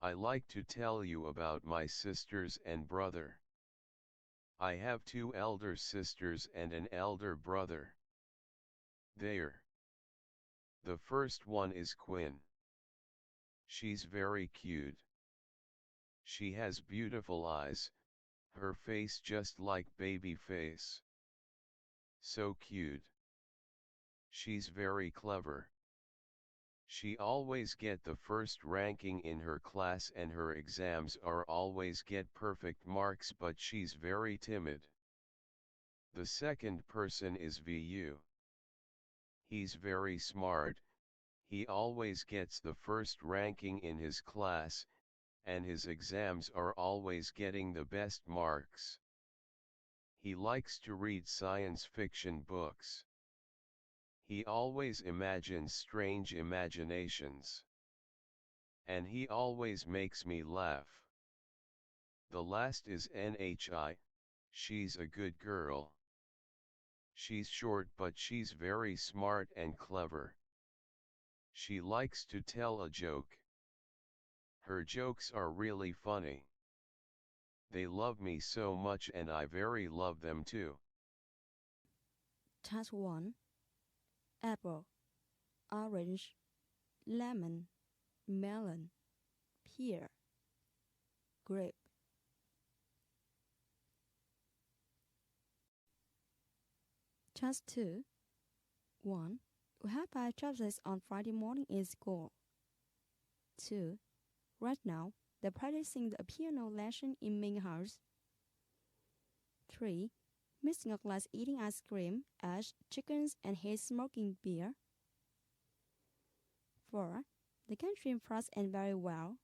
I like to tell you about my sisters and brother. I have two elder sisters and an elder brother. There. The first one is Quinn. She's very cute. She has beautiful eyes, her face just like baby face. So cute. She's very clever. She always get the first ranking in her class and her exams are always get perfect marks, but she's very timid. The second person is VU. He's very smart, he always gets the first ranking in his class, and his exams are always getting the best marks. He likes to read science fiction books. He always imagines strange imaginations. And he always makes me laugh. The last is NHI, she's a good girl. She's short but she's very smart and clever. She likes to tell a joke. Her jokes are really funny. They love me so much and I very love them too. Task 1. Apple, orange, lemon, melon, pear, grape. Task 2. 1. We have 5 chapters on Friday morning in school. 2. Right now, they're practicing the piano lesson in main house. 3. Missing a class eating ice cream, eggs, chickens, and he's smoking beer. 4. They can swim fast and very well.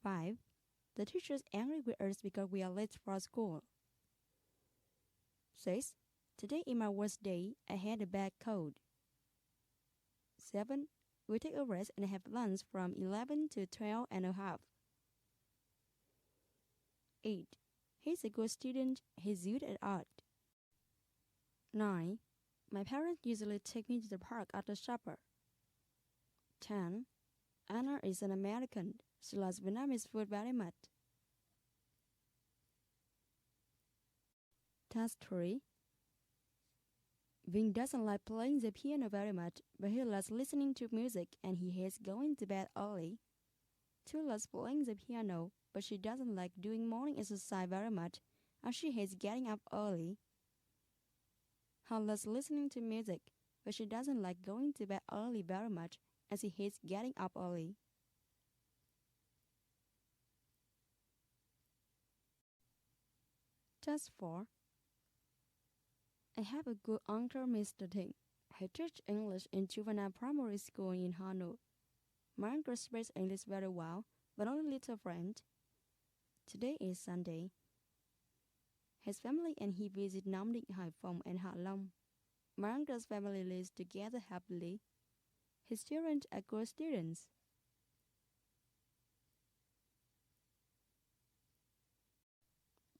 5. The teacher's angry with us because we are late for school. 6. Today is my worst day. I had a bad cold. 7. We take a rest and have lunch from 11 to 12 and a half. 8. He's a good student. He's good at art. 9. My parents usually take me to the park after supper. 10. Anna is an American. She loves Vietnamese food very much. Task 3. Vin doesn't like playing the piano very much, but he loves listening to music and he hates going to bed early. 2 loves playing the piano, but she doesn't like doing morning exercise very much, and she hates getting up early. Han loves listening to music, but she doesn't like going to bed early very much, and she hates getting up early. Task 4. I have a good uncle, Mr. Ting. He teaches English in juvenile primary school in Hanoi. My uncle speaks English very well, but only little French. Today is Sunday. His family and he visit Nam Định, Hải Phòng, and Hạ Long. My uncle's family lives together happily. His children are good students.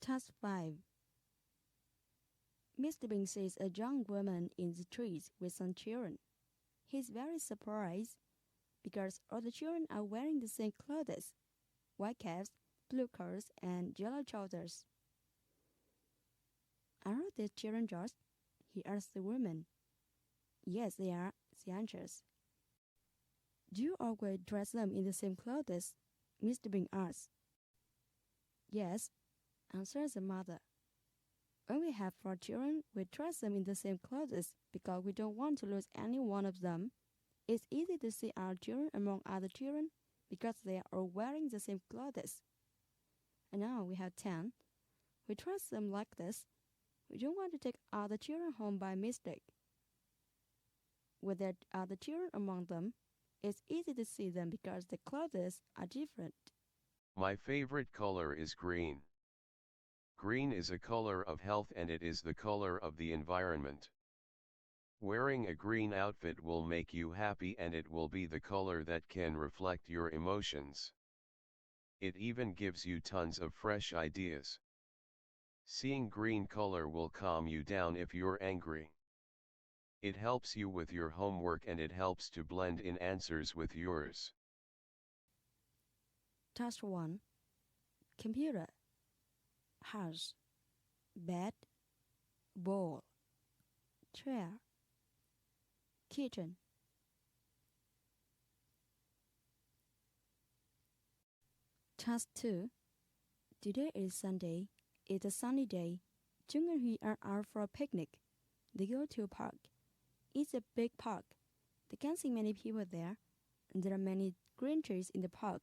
Task 5. Mr. Bing sees a young woman in the trees with some children. He's very surprised because all the children are wearing the same clothes: white caps, blue shirts, and yellow trousers. Are the children yours? He asked the woman. Yes, they are, she answers. Do you always dress them in the same clothes? Mr. Bing asked. Yes, answers the mother. When we have 4 children, we dress them in the same clothes because we don't want to lose any one of them. It's easy to see our children among other children because they are all wearing the same clothes. And now we have 10. We dress them like this. We don't want to take other children home by mistake. With there are other children among them, it's easy to see them because the clothes are different. My favorite color is green. Green is a color of health and it is the color of the environment. Wearing a green outfit will make you happy and it will be the color that can reflect your emotions. It even gives you tons of fresh ideas. Seeing green color will calm you down if you're angry. It helps you with your homework and it helps to blend in answers with yours. Task 1. Computer. House. Bed. Bowl. Chair. Kitchen. Task 2. Today is Sunday. It's a sunny day. Jung and Hui are out for a picnic. They go to a park. It's a big park. They can see many people there. There are many green trees in the park.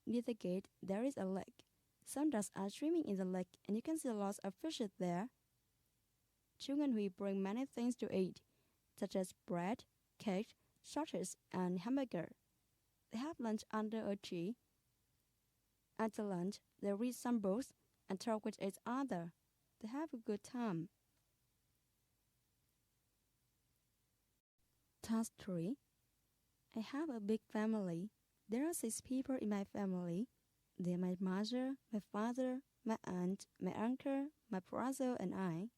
Near the gate, there is a lake. Some ducks are swimming in the lake, and you can see lots of fishes there. Jung and Hui bring many things to eat, such as bread, cake, sausages, and hamburger. They have lunch under a tree. After lunch, they read some books and talk with each other. They have a good time. Task 3. I have a big family. There are 6 people in my family. They are my mother, my father, my aunt, my uncle, my brother, and I.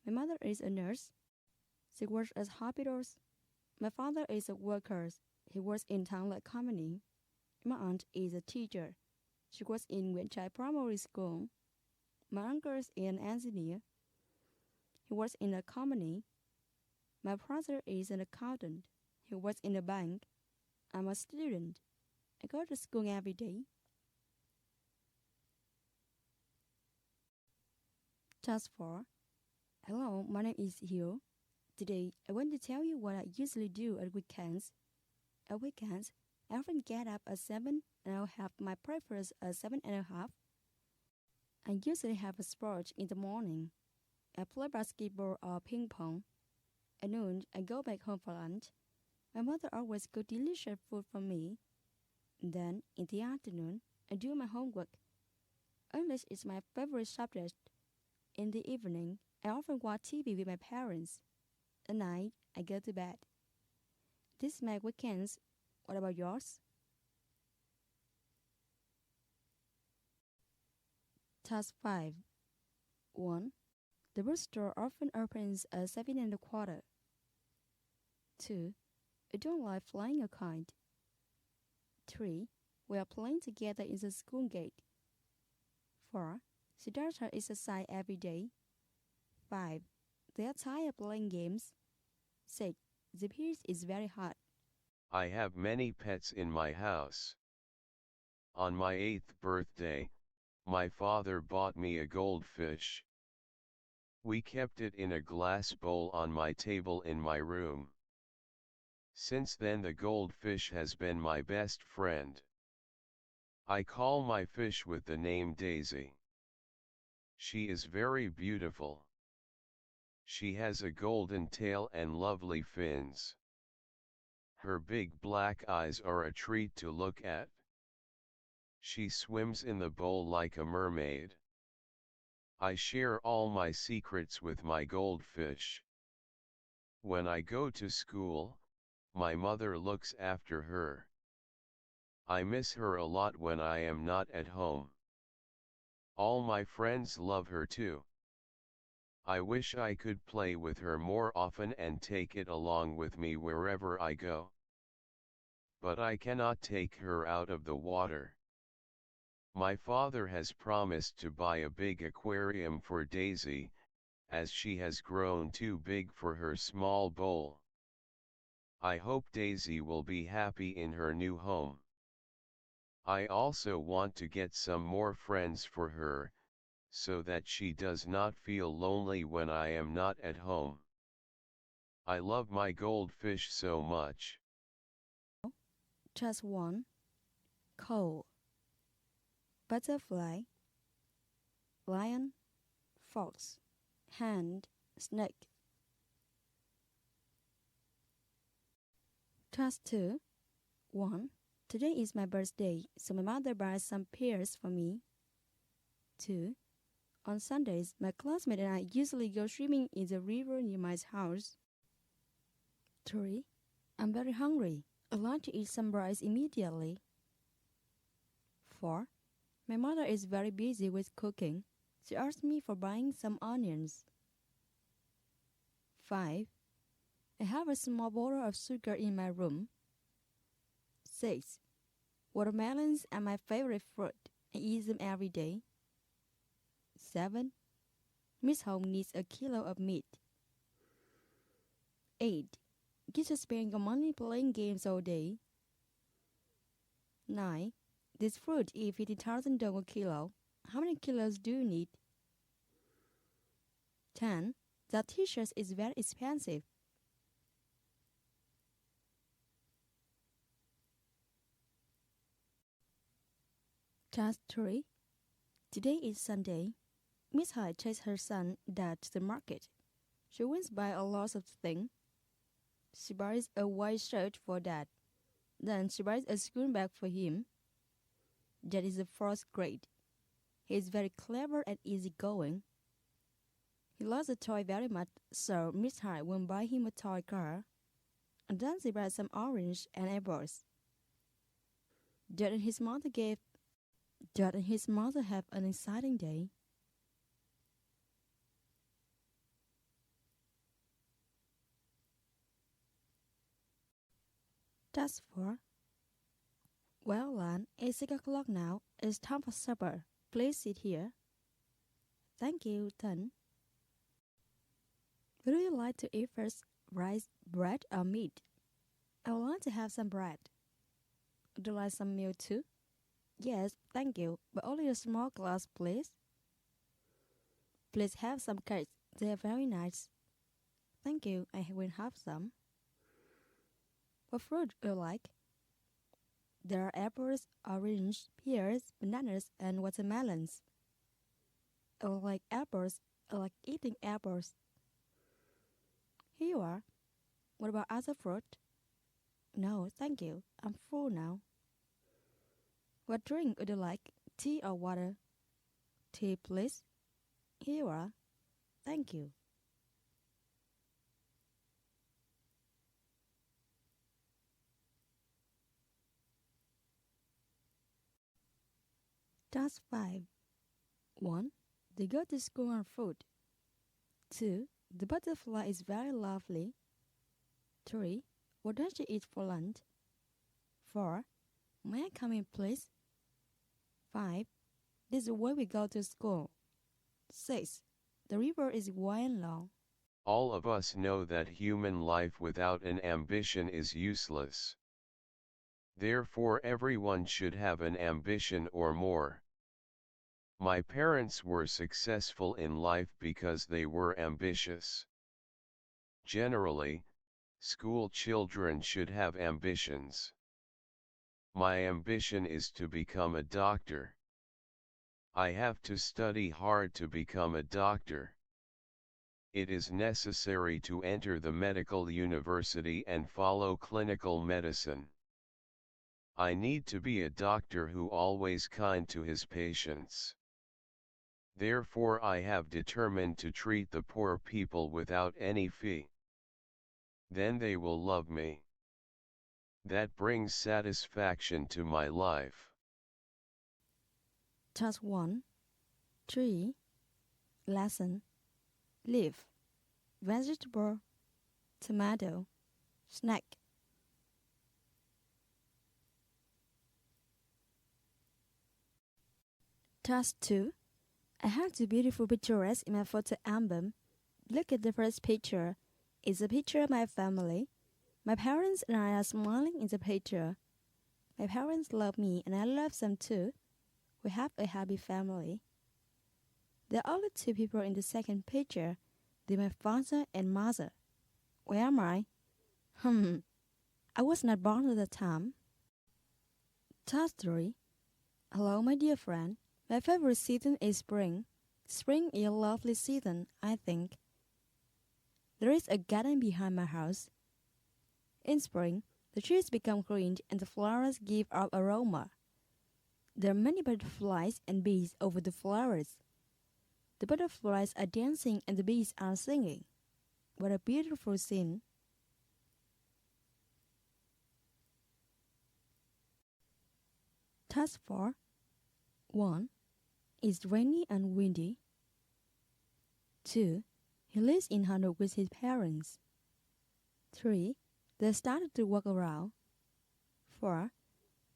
My mother is a nurse. She works at hospitals. My father is a worker. He works in town-like company. My aunt is a teacher. She works in Nguyễn Trãi Primary School. My uncle is an engineer. He works in a company. My brother is an accountant. He works in a bank. I'm a student. I go to school every day. Task 4. Hello, my name is Hiếu. Today, I want to tell you what I usually do at weekends. At weekends, I often get up at 7 and I'll have my breakfast at 7:30. I usually have a sport in the morning. I play basketball or ping pong. At noon, I go back home for lunch. My mother always cooks delicious food for me. Then, in the afternoon, I do my homework. English is my favorite subject. In the evening, I often watch TV with my parents. At night, I go to bed. These are my weekends. What about yours? Task 5. 1. The bookstore often opens at 7:15. 2. I don't like flying a kite. 3. We are playing together in the school gate. 4. Siddhartha exercise every day. 5. They are tired of playing games. 6. The piece is very hot. I have many pets in my house. On my 8th birthday, my father bought me a goldfish. We kept it in a glass bowl on my table in my room. Since then the goldfish has been my best friend. I call my fish with the name Daisy. She is very beautiful. She has a golden tail and lovely fins. Her big black eyes are a treat to look at. She swims in the bowl like a mermaid. I share all my secrets with my goldfish. When I go to school, my mother looks after her. I miss her a lot when I am not at home. All my friends love her too. I wish I could play with her more often and take it along with me wherever I go. But I cannot take her out of the water. My father has promised to buy a big aquarium for Daisy, as she has grown too big for her small bowl. I hope Daisy will be happy in her new home. I also want to get some more friends for her, so that she does not feel lonely when I am not at home. I love my goldfish so much. Task 1. Coal. Butterfly. Lion. Fox. Hand. Snake. Task 2. 1. Today is my birthday, so my mother buys some pears for me. 2. On Sundays, my classmate and I usually go swimming in the river near my house. 3. I'm very hungry. I'd like to eat some rice immediately. 4. My mother is very busy with cooking. She asked me for buying some onions. 5. I have a small bottle of sugar in my room. 6. Watermelons are my favorite fruit. I eat them every day. 7. Miss Home needs a kilo of meat. 8. Kids are spending your money playing games all day. 9. This fruit is 50,000 dong a kilo. How many kilos do you need? 10. That t-shirt is very expensive. Task 3. Today is Sunday. Miss Hai takes her son, Dad, to the market. She wants to buy a lot of things. She buys a white shirt for Dad. Then she buys a school bag for him. Dad is the first grade. He is very clever and easygoing. He loves a toy very much, so Miss Hai will buy him a toy car. And then she buys some orange and apples. Dad and his mother have an exciting day. Task 4. Well, Lan, it's 6 o'clock now. It's time for supper. Please sit here. Thank you, Tan. Would you like to eat first rice, bread, or meat? I would like to have some bread. Would you like some milk too? Yes, thank you, but only a small glass, please. Please have some cakes. They are very nice. Thank you, I will have some. What fruit do you like? There are apples, orange, pears, bananas, and watermelons. I like apples. I like eating apples. Here you are. What about other fruit? No, thank you. I'm full now. What drink would you like? Tea or water? Tea, please. Here you are. Thank you. Task 5. 1. They go to school on foot. 2. The butterfly is very lovely. 3. What does she eat for lunch? 4. May I come in, please? 5. This is where we go to school. 6. The river is wide and long. All of us know that human life without an ambition is useless. Therefore everyone should have an ambition or more. My parents were successful in life because they were ambitious. Generally, school children should have ambitions. My ambition is to become a doctor. I have to study hard to become a doctor. It is necessary to enter the medical university and follow clinical medicine. I need to be a doctor who always kind to his patients. Therefore I have determined to treat the poor people without any fee. Then they will love me. That brings satisfaction to my life. Task 1. 3. Lesson. Leaf. Vegetable. Tomato. Snack. Task 2. I have two beautiful pictures in my photo album. Look at the first picture. It's a picture of my family. My parents and I are smiling in the picture. My parents love me and I love them too. We have a happy family. There are only two people in the second picture. They're my father and mother. Where am I? I was not born at the time. Task 3. Hello, my dear friend. My favorite season is spring. Spring is a lovely season, I think. There is a garden behind my house. In spring, the trees become green and the flowers give off aroma. There are many butterflies and bees over the flowers. The butterflies are dancing and the bees are singing. What a beautiful scene. Task 4. 1. It's rainy and windy. 2. He lives in Hanoi with his parents. 3. They started to walk around. 4.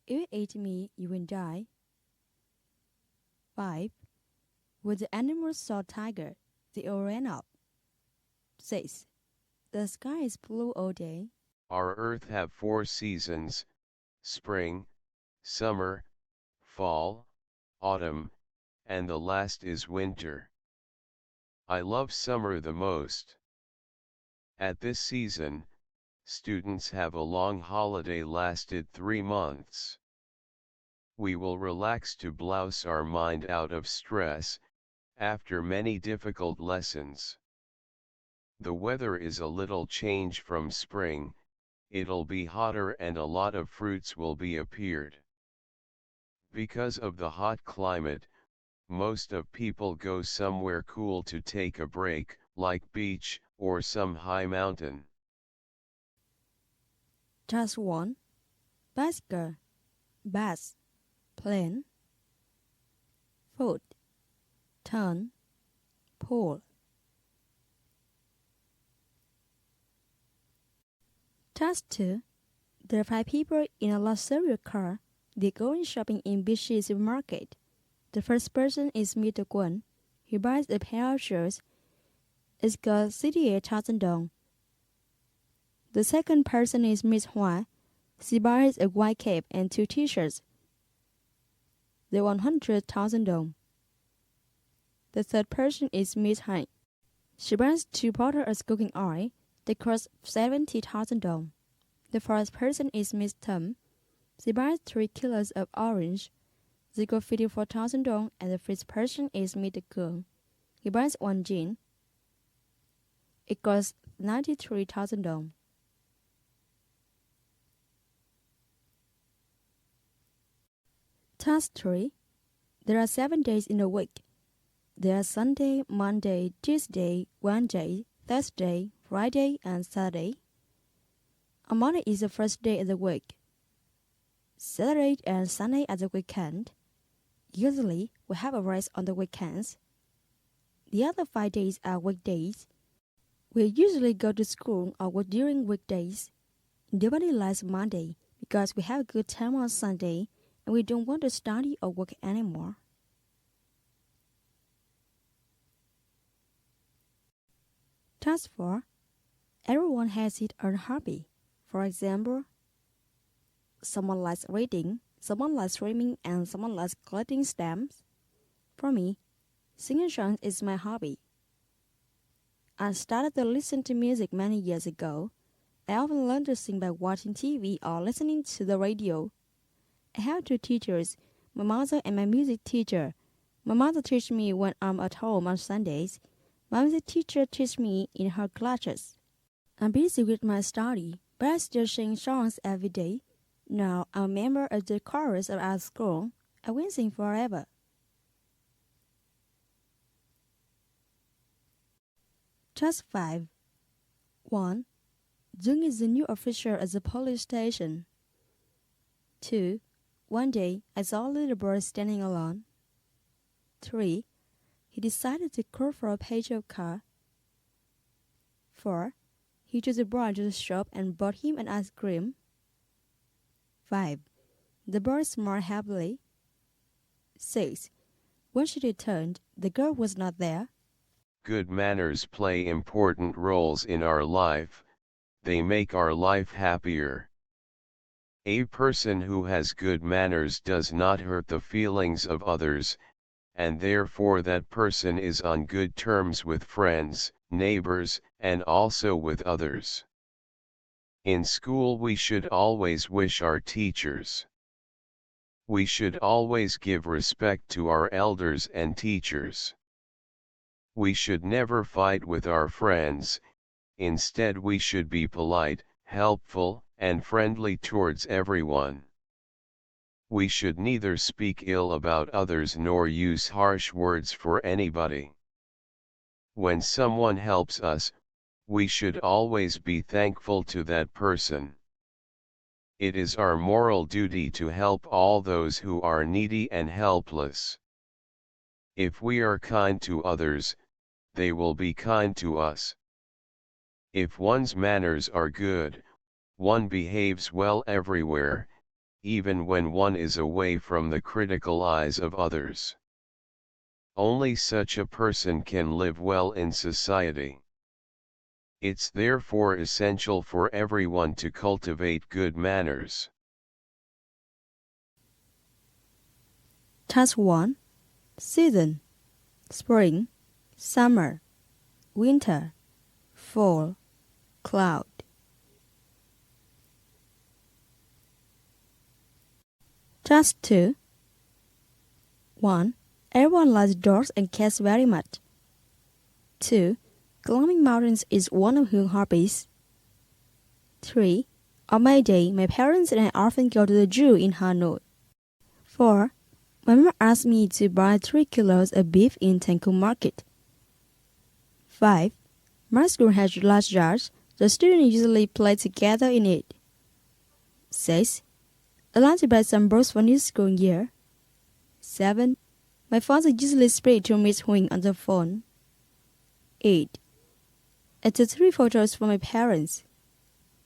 If you eat me, you will die. 5. When the animals saw tiger, they all ran up. 6. The sky is blue all day. Our earth have 4 seasons, spring, summer, fall, autumn, and the last is winter. I love summer the most. At this season, students have a long holiday lasted 3 months. We will relax to blouse our mind out of stress, after many difficult lessons. The weather is a little change from spring, it'll be hotter and a lot of fruits will be appeared. Because of the hot climate, most of people go somewhere cool to take a break, like beach, or some high mountain. Task 1. Bicycle, bus, plane, foot, turn, pull. Task 2. There are 5 people in a luxurious car. They go in shopping in Bixi supermarket. The first person is Mr. Guan. He buys a pair of shoes. It's got 68,000 dong. The second person is Miss Hua. She buys a white cape and 2 t-shirts. The 100,000 dong. The third person is Miss Han. She buys 2 bottles of cooking oil. They cost 70,000 dong. The fourth person is Miss Tum. She buys 3 kilos of orange. They cost 54,000 dong. And the fifth person is Mr. Kung. He buys 1 gin. It costs 93,000 dong. Task 3. There are 7 days in a week. There are Sunday, Monday, Tuesday, Wednesday, Thursday, Friday, and Saturday. A Monday is the first day of the week. Saturday and Sunday are the weekend. Usually, we have a rest on the weekends. The other 5 days are weekdays. We usually go to school or work during weekdays. Nobody likes Monday because we have a good time on Sunday and we don't want to study or work anymore. Task 4. Everyone has his own hobby. For example, someone likes reading, someone likes swimming, and someone likes collecting stamps. For me, singing songs is my hobby. I started to listen to music many years ago. I often learn to sing by watching TV or listening to the radio. I have 2 teachers, my mother and my music teacher. My mother teaches me when I'm at home on Sundays. My music teacher teaches me in her classes. I'm busy with my study, but I still sing songs every day. Now I'm a member of the chorus of our school. I will sing forever. Task 5. 1. Jung is the new officer at the police station. 2. One day, I saw a little boy standing alone. 3. He decided to call for a page-up car. 4. He took the boy to the shop and bought him an ice cream. 5. The boy smiled happily. 6. When she returned, the girl was not there. Good manners play important roles in our life, they make our life happier. A person who has good manners does not hurt the feelings of others, and therefore that person is on good terms with friends, neighbors, and also with others. In school we should always wish our teachers. We should always give respect to our elders and teachers. We should never fight with our friends, instead we should be polite, helpful, and friendly towards everyone. We should neither speak ill about others nor use harsh words for anybody. When someone helps us, we should always be thankful to that person. It is our moral duty to help all those who are needy and helpless. If we are kind to others, they will be kind to us. If one's manners are good, one behaves well everywhere, even when one is away from the critical eyes of others. Only such a person can live well in society. It's therefore essential for everyone to cultivate good manners. Task 1. Season: spring, summer, winter, fall, cloud. Task 2. 1. Everyone likes dogs and cats very much. 2. Climbing mountains is one of her hobbies. 3. On May Day, my parents and I often go to the zoo in Hanoi. 4. My mom asked me to buy 3 kilos of beef in Tengku Market. 5. My school has large yards. The students usually play together in it. 6. I like to buy some books for new school year. 7. My father usually speaks to Miss Huing on the phone. 8. I took 3 photos for my parents.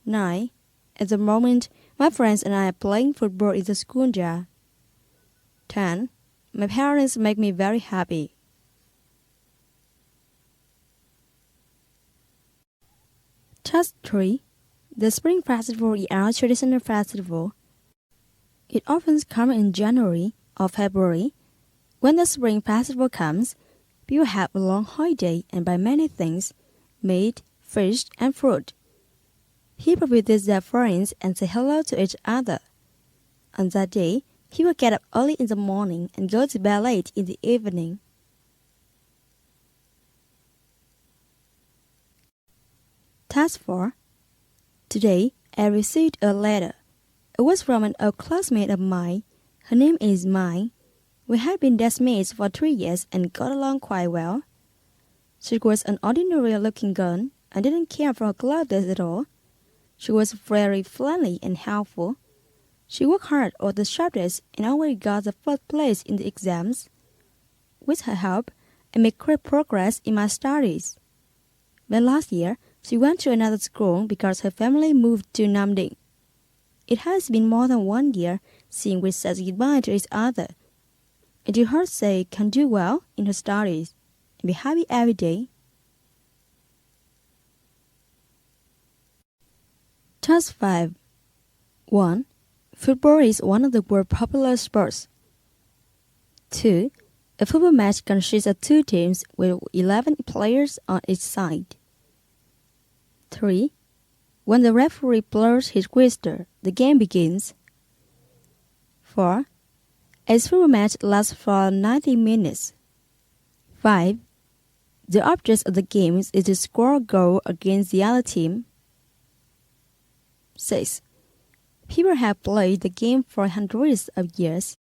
9. At the moment, my friends and I are playing football in the schoolyard. 10. My parents make me very happy. Task 3. The Spring Festival is our traditional festival. It often comes in January or February. When the Spring Festival comes, people have a long holiday and buy many things: meat, fish, and fruit. People visit their friends and say hello to each other. On that day, people get up early in the morning and go to bed late in the evening. Task 4. Today, I received a letter. It was from an old classmate of mine. Her name is Mai. We had been classmates for 3 years and got along quite well. She was an ordinary-looking girl and didn't care for her clothes at all. She was very friendly and helpful. She worked hard on the subjects and always got the first place in the exams. With her help, I made great progress in my studies. But last year, she went to another school because her family moved to Nam Dinh. It has been more than 1 year since we said goodbye to each other. I do her say can do well in her studies and be happy every day. Task 5. 1. Football is one of the world's popular sports. 2. A football match consists of 2 teams with 11 players on each side. 3. When the referee blows his whistle, the game begins. 4. A football match lasts for 90 minutes. 5. The object of the game is to score a goal against the other team. 6. People have played the game for hundreds of years.